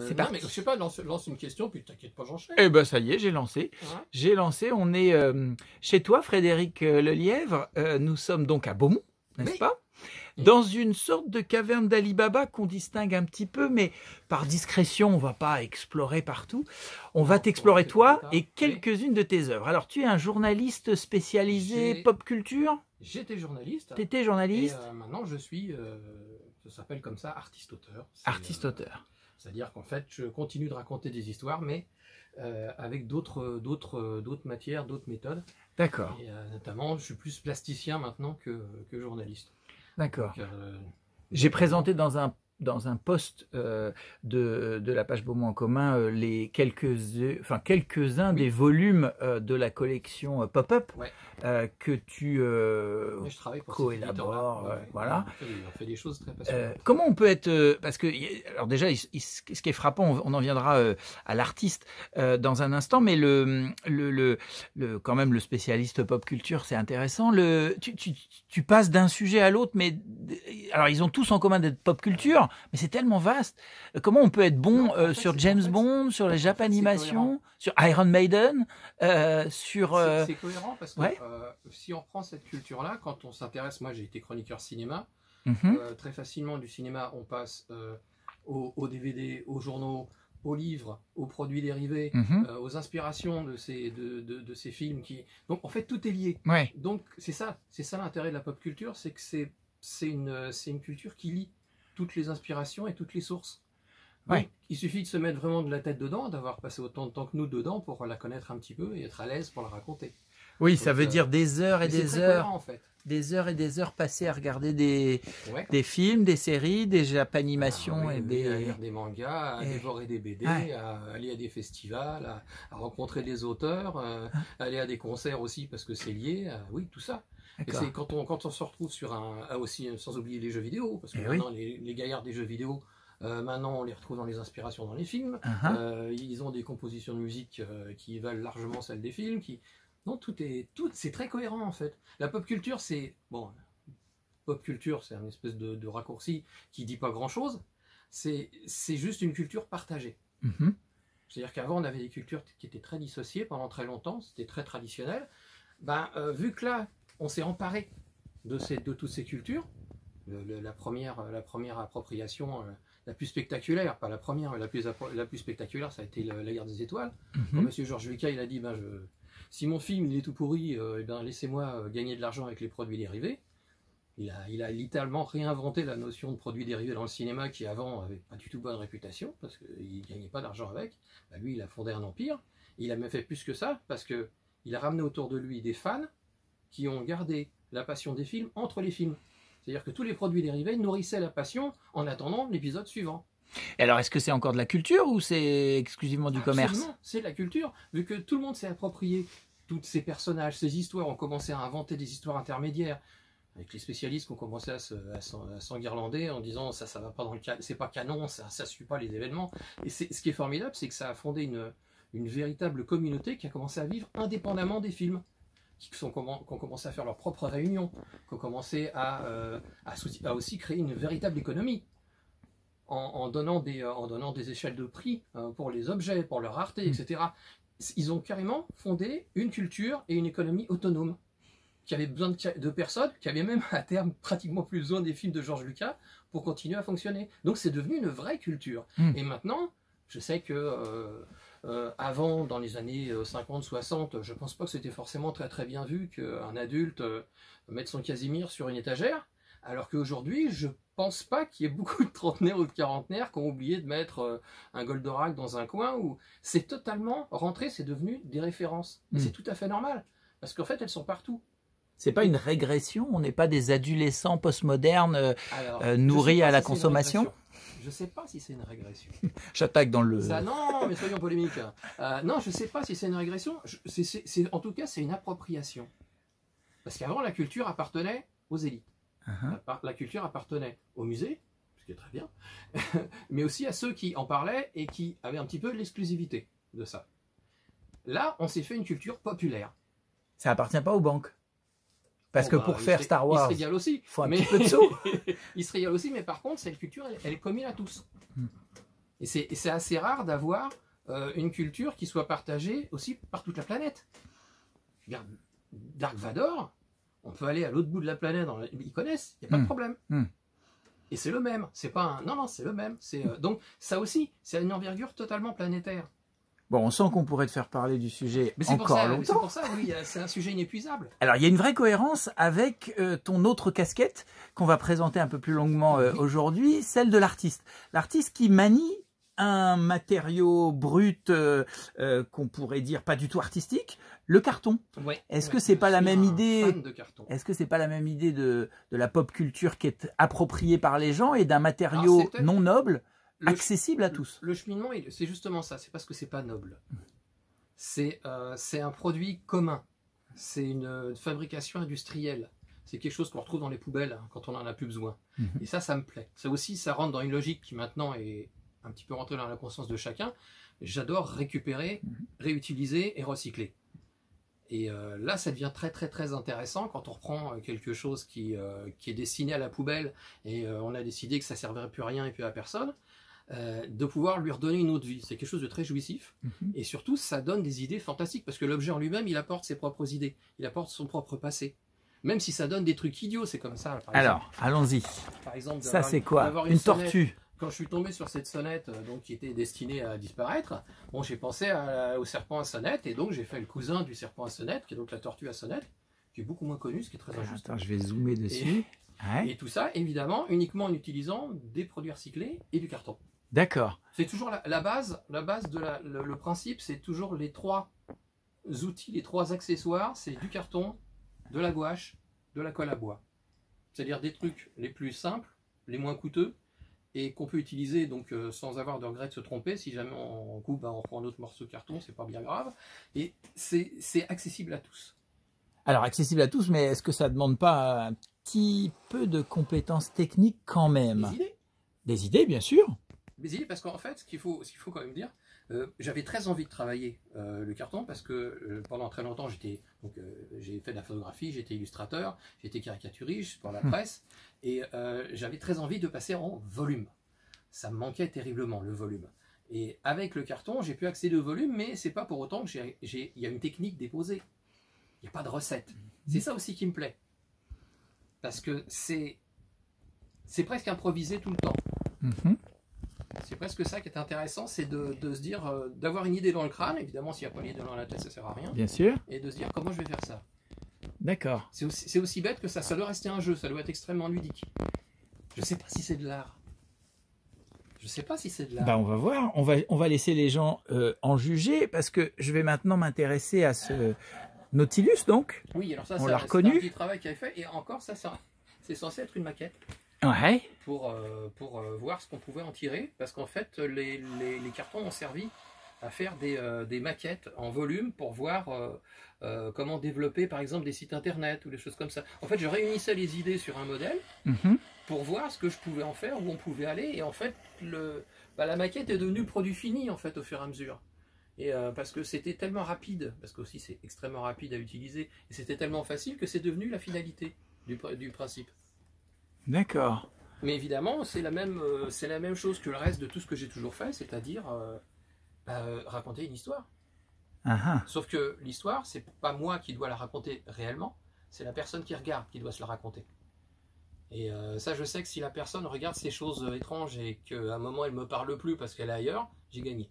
C'est Non, parti. mais je sais pas, lance une question, puis t'inquiète pas, j'enchaîne. Eh ben ça y est, j'ai lancé. Ouais. J'ai lancé. On est chez toi, Frédéric Lelièvre. Nous sommes donc à Beaumont, n'est-ce Oui. pas? Oui. Dans une sorte de caverne d'Ali Baba qu'on distingue un petit peu, mais par discrétion, on va pas explorer partout. On va Non, t'explorer on va toi faire et oui. quelques-unes de tes œuvres. Alors, tu es un journaliste spécialisé J'ai- pop culture? J'étais journaliste. Tu étais Et journaliste? maintenant, je suis, ça s'appelle comme ça, artiste-auteur. Artiste-auteur. C'est-à-dire qu'en fait, je continue de raconter des histoires, mais avec d'autres matières, d'autres méthodes. D'accord, Et notamment, je suis plus plasticien maintenant que journaliste. d'accord. Donc, J'ai présenté dans un post de la page Beaumont en commun les quelques-uns des volumes de la collection Pop-Up ouais. que tu Mais je travaille pour coélabores. Voilà. On fait des choses très passionnantes. Comment on peut être parce que alors déjà ce qui est frappant, on en viendra à l'artiste dans un instant, mais quand même le spécialiste pop culture, c'est intéressant. Tu passes d'un sujet à l'autre, mais alors ils ont tous en commun d'être pop culture, mais c'est tellement vaste. Comment on peut être bon Non, en fait, sur James Bond, sur les c'est Japanimation, sur Iron Maiden, sur c'est cohérent parce que ouais. Si on prend cette culture-là, quand on s'intéresse, moi j'ai été chroniqueur cinéma, très facilement du cinéma on passe aux DVD, aux journaux, aux livres, aux produits dérivés, aux inspirations de ces films donc en fait tout est lié. Ouais. Donc c'est ça l'intérêt de la pop culture, c'est que c'est une culture qui lie toutes les inspirations et toutes les sources. Donc, Ouais. il suffit de se mettre vraiment de la tête dedans, d'avoir passé autant de temps que nous dedans pour la connaître un petit peu et être à l'aise pour la raconter. Oui, Donc, ça veut dire des heures et mais c'est des très heures. cohérent, en fait. Des heures et des heures passées à regarder des Ouais. films, des séries, des japanimations Ah, oui, et oui, des... à lire des mangas, à et- dévorer des BD, Ouais. à aller à des festivals, à rencontrer des auteurs, aller à des concerts aussi parce que c'est lié, oui, tout ça. Et D'accord. c'est quand on se retrouve sur aussi, sans oublier les jeux vidéo, parce que Eh maintenant les gaillards des jeux vidéo, maintenant on les retrouve dans les inspirations dans les films, ils ont des compositions de musique qui valent largement celles des films, non, c'est très cohérent en fait. La pop culture, pop culture, c'est un espèce de raccourci qui dit pas grand chose. C'est juste une culture partagée. C'est-à-dire qu'avant, on avait des cultures qui étaient très dissociées pendant très longtemps, c'était très traditionnel. Vu que là, on s'est emparé de toutes ces cultures, la première appropriation la plus spectaculaire, pas la première, mais la plus spectaculaire, ça a été la guerre des étoiles. Quand M. Georges Lucas il a dit si mon film il est tout pourri, laissez-moi gagner de l'argent avec les produits dérivés. Il a littéralement réinventé la notion de produits dérivés dans le cinéma qui avant avait pas du tout bonne réputation parce qu'il ne gagnait pas d'argent avec. Lui, il a fondé un empire. Il a même fait plus que ça parce qu'il a ramené autour de lui des fans qui ont gardé la passion des films entre les films. C'est-à-dire que tous les produits dérivés nourrissaient la passion en attendant l'épisode suivant. Et alors, est-ce que c'est encore de la culture ou c'est exclusivement du commerce? Absolument, c'est de la culture. Vu que tout le monde s'est approprié tous ces personnages, ces histoires, on commençait à inventer des histoires intermédiaires. Avec les spécialistes qui ont commencé à s'enguirlander en disant ça va pas dans le c'est pas canon, ça suit pas les événements. Et ce qui est formidable, c'est que ça a fondé une véritable communauté qui a commencé à vivre indépendamment des films. Qui ont commencé à faire leurs propres réunions, qui ont commencé à aussi créer une véritable économie en donnant des échelles de prix pour les objets, pour leur rareté, etc. Ils ont carrément fondé une culture et une économie autonome qui avait besoin de personnes, qui avaient même à terme pratiquement plus besoin des films de George Lucas pour continuer à fonctionner. Donc c'est devenu une vraie culture. Et maintenant, je sais que avant, dans les années 50-60, je pense pas que c'était forcément très très bien vu qu'un adulte mette son Casimir sur une étagère, alors qu'aujourd'hui, je pense pas qu'il y ait beaucoup de trentenaires ou de quarantenaires qui ont oublié de mettre un Goldorak dans un coin où c'est totalement rentré, c'est devenu des références. Et c'est tout à fait normal, parce qu'en fait, elles sont partout. C'est pas une régression? On n'est pas des adolescents postmodernes nourris à la consommation? Je sais pas si c'est une régression. J'attaque dans le... Non, mais soyons polémiques. Non, je sais pas si c'est une régression. En tout cas, c'est une appropriation. Parce qu'avant, la culture appartenait aux élites. La culture appartenait au musée, ce qui est très bien, mais aussi à ceux qui en parlaient et qui avaient un petit peu l'exclusivité de ça. Là, on s'est fait une culture populaire. Ça appartient pas aux banques. Parce que pour faire Star Wars, il se régale aussi. Il faut un petit peu de sous. Il se régale aussi, mais par contre, cette culture, elle est commune à tous. Et c'est assez rare d'avoir une culture qui soit partagée aussi par toute la planète. Regarde, Dark Vador, on peut aller à l'autre bout de la planète, ils connaissent, il n'y a pas de problème. Et c'est le même, c'est pas un... Non, non, c'est le même. Donc ça aussi, c'est une envergure totalement planétaire. Bon, on sent qu'on pourrait te faire parler du sujet encore longtemps. C'est pour ça, oui, c'est un sujet inépuisable. Alors, il y a une vraie cohérence avec ton autre casquette qu'on va présenter un peu plus longuement aujourd'hui, celle de l'artiste. L'artiste qui manie un matériau brut qu'on pourrait dire pas du tout artistique, le carton. Ouais, Est-ce que c'est pas la même idée? Est-ce que c'est pas la même idée de la pop culture qui est appropriée par les gens et d'un matériau non noble, accessible à tous? Le cheminement, c'est justement ça. C'est parce que c'est pas noble. C'est un produit commun. C'est une fabrication industrielle. C'est quelque chose qu'on retrouve dans les poubelles quand on en a plus besoin. Et ça me plaît. Ça aussi, ça rentre dans une logique qui maintenant est un petit peu rentrée dans la conscience de chacun. J'adore récupérer, réutiliser et recycler. Et là, ça devient très très très intéressant quand on reprend quelque chose qui est destiné à la poubelle et on a décidé que ça ne servirait plus à rien et plus à personne, de pouvoir lui redonner une autre vie. C'est quelque chose de très jouissif. Et surtout, ça donne des idées fantastiques parce que l'objet en lui-même, il apporte ses propres idées, il apporte son propre passé. Même si ça donne des trucs idiots, c'est comme ça. Alors, allons-y. Par exemple, ça c'est quoi? Une tortue. Quand je suis tombé sur cette sonnette donc, qui était destinée à disparaître, bon, j'ai pensé au serpent à sonnette et donc j'ai fait le cousin du serpent à sonnette, qui est donc la tortue à sonnette, qui est beaucoup moins connue, ce qui est très injuste. Attends, je vais zoomer dessus. Et tout ça, évidemment, uniquement en utilisant des produits recyclés et du carton. D'accord. C'est toujours la base le principe, c'est toujours les trois outils, les trois accessoires, c'est du carton, de la gouache, de la colle à bois. C'est-à-dire des trucs les plus simples, les moins coûteux, et qu'on peut utiliser donc sans avoir de regret de se tromper. Si jamais on coupe, on prend un autre morceau de carton, c'est pas bien grave. Et c'est accessible à tous. Alors accessible à tous, mais est-ce que ça ne demande pas un petit peu de compétences techniques quand même? Des idées. Des idées, bien sûr. Des idées, parce qu'en fait, ce qu'il faut quand même dire, j'avais très envie de travailler le carton parce que pendant très longtemps j'ai fait de la photographie, j'étais illustrateur, j'étais caricaturiste pour la presse et j'avais très envie de passer en volume. Ça me manquait terriblement le volume. Et avec le carton, j'ai pu accéder au volume, mais c'est pas pour autant que il y a une technique déposée. Il n'y a pas de recette. C'est ça aussi qui me plaît. Parce que c'est presque improvisé tout le temps. C'est presque ça qui est intéressant, c'est de se dire, d'avoir une idée dans le crâne, évidemment s'il n'y a pas l'idée dans la tête ça sert à rien. Bien sûr. Et de se dire comment je vais faire ça. D'accord. C'est aussi bête que ça doit rester un jeu, ça doit être extrêmement ludique. Je ne sais pas si c'est de l'art. Je ne sais pas si c'est de l'art. On va voir, on va laisser les gens en juger, parce que je vais maintenant m'intéresser à ce Nautilus donc. Oui, alors ça, on l'a reconnu. C'est un petit travail qu'il avait fait, et encore ça c'est censé être une maquette. Ouais. Pour voir ce qu'on pouvait en tirer, parce qu'en fait les cartons ont servi à faire des maquettes en volume pour voir comment développer par exemple des sites internet ou des choses comme ça. En fait je réunissais les idées sur un modèle pour voir ce que je pouvais en faire, où on pouvait aller, et en fait la maquette est devenue le produit fini en fait au fur et à mesure. Et parce que c'était tellement rapide, parce que aussi c'est extrêmement rapide à utiliser, et c'était tellement facile que c'est devenu la finalité du principe. D'accord. Mais évidemment, c'est la même chose que le reste de tout ce que j'ai toujours fait, c'est-à-dire raconter une histoire. Sauf que l'histoire, c'est pas moi qui dois la raconter réellement, c'est la personne qui regarde qui doit se la raconter. Et ça, je sais que si la personne regarde ces choses étranges et qu'à un moment elle me parle plus parce qu'elle est ailleurs, j'ai gagné.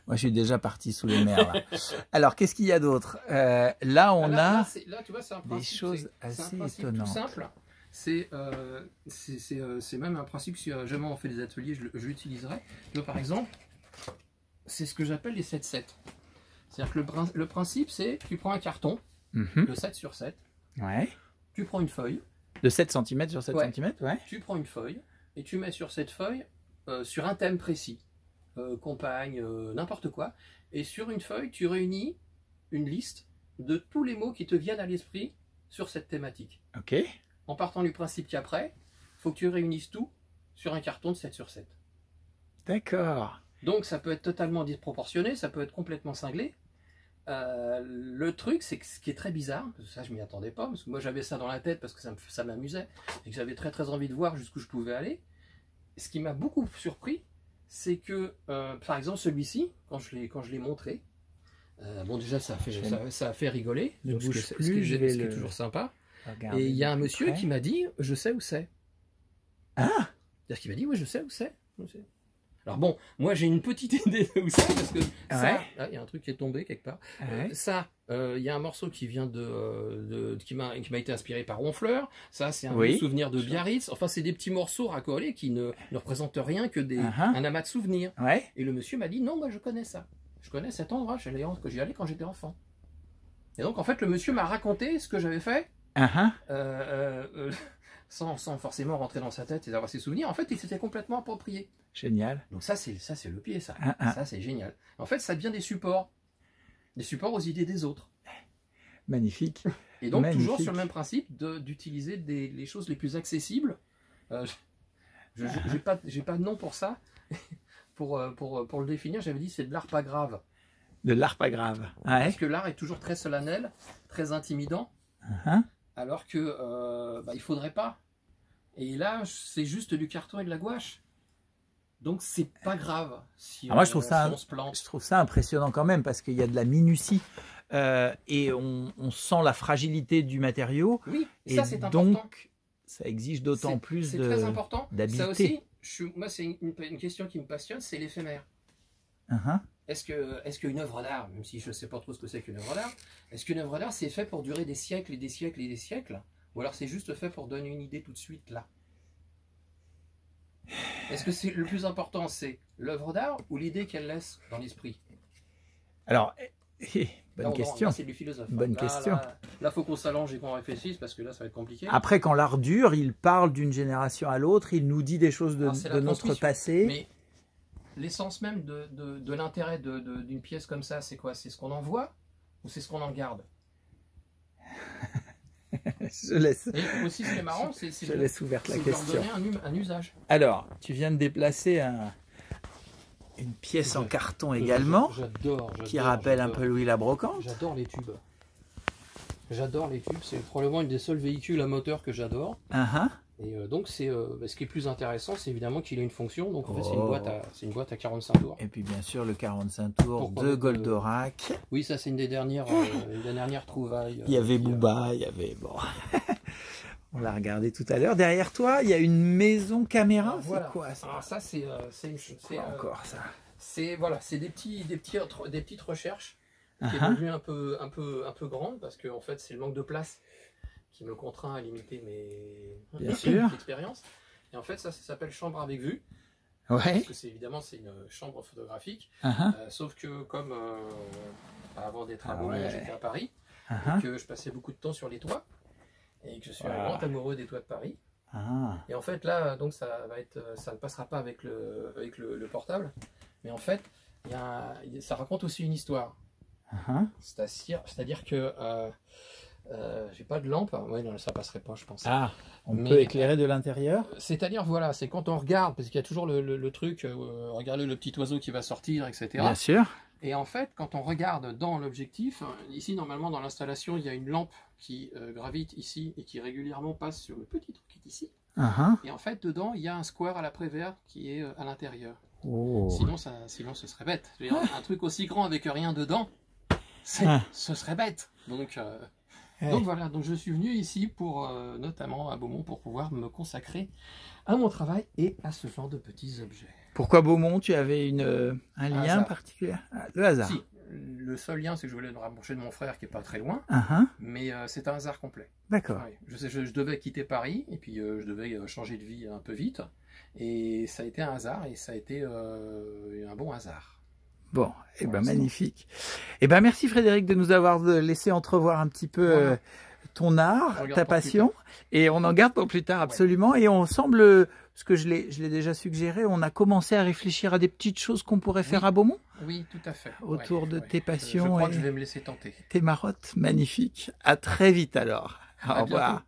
Moi, je suis déjà parti sous les mers. Là. Alors, qu'est-ce qu'il y a d'autre? Là, on a tu vois, des choses assez étonnantes. Tout simple. C'est même un principe, si jamais on fait des ateliers, je l'utiliserai. Par exemple, c'est ce que j'appelle les 7-7. C'est-à-dire que le principe, c'est tu prends un carton de 7 sur 7, tu prends une feuille. De 7 cm sur 7 cm, Tu prends une feuille et tu mets sur cette feuille, sur un thème précis, compagne, n'importe quoi, et sur une feuille, tu réunis une liste de tous les mots qui te viennent à l'esprit sur cette thématique. Ok. En partant du principe qu'après, il faut que tu réunisses tout sur un carton de 7 sur 7. D'accord. Donc ça peut être totalement disproportionné, ça peut être complètement cinglé. Le truc, c'est que ce qui est très bizarre, parce que ça je m'y attendais pas, parce que moi j'avais ça dans la tête parce que ça m'amusait, et que j'avais très très envie de voir jusqu'où je pouvais aller. Ce qui m'a beaucoup surpris, c'est que, par exemple, celui-ci, quand je l'ai montré, bon, déjà, ça a fait rigoler, Ne donc bouge ce plus, qui je est vais ce qui est toujours sympa. Regardez Et il y a un de monsieur près. qui m'a dit, je sais où c'est. Ah, C'est-à-dire qu'il m'a dit, oui, je sais où c'est. Je sais. Alors bon, moi j'ai une petite idée de où c'est, parce que ça, Ouais. là, il y a un truc qui est tombé quelque part. ouais. Ça, il y a un morceau qui vient qui m'a été inspiré par Honfleur. Ça, c'est un Oui. vieux souvenir de Biarritz. Enfin, c'est des petits morceaux racolés qui ne représentent rien que un amas de souvenirs. Ouais. Et le monsieur m'a dit, non, moi je connais ça. Je connais cet endroit, j'y allais quand j'étais enfant. Et donc, en fait, le monsieur m'a raconté ce que j'avais fait, sans forcément rentrer dans sa tête et avoir ses souvenirs. En fait, il s'était complètement approprié. Génial. Donc ça, c'est le pied, ça. Ah. Ça, c'est génial. En fait, ça devient des supports aux idées des autres. Magnifique. Et donc, Magnifique. toujours sur le même principe d'utiliser les choses les plus accessibles. J'ai pas de nom pour ça. pour le définir, j'avais dit c'est de l'art pas grave. De l'art pas grave. Ouais. Parce que l'art est toujours très solennel, très intimidant, alors que il faudrait pas. Et là, c'est juste du carton et de la gouache. Donc c'est pas grave si moi, je trouve ça, si on se plante. Je trouve ça impressionnant quand même parce qu'il y a de la minutie et on sent la fragilité du matériau. Oui, Et ça c'est important. donc, ça exige d'autant plus C'est très important. d'habileté. Ça aussi, moi c'est une question qui me passionne, c'est l'éphémère. Est-ce qu'une œuvre d'art, même si je ne sais pas trop ce que c'est qu'une œuvre d'art, est-ce qu'une œuvre d'art c'est fait pour durer des siècles et des siècles et des siècles, ou alors c'est juste fait pour donner une idée tout de suite là? Est-ce que c'est le plus important, c'est l'œuvre d'art ou l'idée qu'elle laisse dans l'esprit? Alors, bonne question. C'est du philosophe. Bonne question. Là, faut qu'on s'allonge et qu'on réfléchisse parce que là, ça va être compliqué. Après, quand l'art dure, il parle d'une génération à l'autre, il nous dit des choses de notre passé. Mais l'essence même de l'intérêt d'une pièce comme ça, c'est quoi? C'est ce qu'on en voit ou c'est ce qu'on en garde? Je laisse. Et aussi, ce qui est marrant, c'est Je laisse ouverte la question. leur donner un usage. Alors, tu viens de déplacer une pièce en carton également, qui rappelle un peu Louis la Brocante. J'adore les tubes. J'adore les tubes. C'est probablement une des seuls véhicules à moteur que j'adore. Et donc, ce qui est plus intéressant, c'est évidemment qu'il a une fonction. Donc, en fait, c'est une boîte à 45 tours. Et puis, bien sûr, le 45 tours de Goldorak. Oui, ça, c'est une des dernières trouvailles. Il y avait Booba, il y avait... Bon... On l'a regardé tout à l'heure. Derrière toi, il y a une maison caméra. Voilà. C'est quoi ça? Alors ça, c'est encore ça. C'est des petites recherches qui est devenue un peu grande parce que en fait, c'est le manque de place qui me contraint à limiter mes expériences. Et en fait, ça s'appelle chambre avec vue. Ouais. Parce que c'est une chambre photographique. Sauf que comme avant des travaux, j'étais à Paris et que je passais beaucoup de temps sur les toits. Et que je suis un grand amoureux des toits de Paris. Et en fait là, donc ça ne passera pas avec le portable. Mais en fait, ça raconte aussi une histoire. C'est-à-dire que j'ai pas de lampe. Ouais, non, ça passerait pas, je pense. On peut éclairer de l'intérieur. C'est-à-dire, voilà, c'est quand on regarde, parce qu'il y a toujours le truc, regardez le petit oiseau qui va sortir, etc. Bien sûr. Et en fait, quand on regarde dans l'objectif, ici, normalement, dans l'installation, il y a une lampe qui gravite ici et qui régulièrement passe sur le petit truc qui est ici. Et en fait, dedans, il y a un square à la Prévert qui est à l'intérieur. Sinon, ce serait bête. Un truc aussi grand avec rien dedans, ce serait bête. Donc voilà, donc je suis venu ici pour, notamment à Beaumont, pour pouvoir me consacrer à mon travail et à ce genre de petits objets. Pourquoi Beaumont? Tu avais un lien particulier? Le hasard. Si, le seul lien, c'est que je voulais me rapprocher de mon frère qui est pas très loin, mais c'est un hasard complet. D'accord. Je devais quitter Paris et puis je devais changer de vie un peu vite, et ça a été un hasard et ça a été un bon hasard. Bon, magnifique. Merci Frédéric de nous avoir laissé entrevoir un petit peu ton art, ta passion, et on en garde pour plus tard, absolument. Et on semble, ce que je l'ai déjà suggéré, on a commencé à réfléchir à des petites choses qu'on pourrait faire à Beaumont. Oui, tout à fait. Autour de tes passions. Je crois que je vais me laisser tenter. Tes marottes, magnifiques. À très vite alors. Au revoir.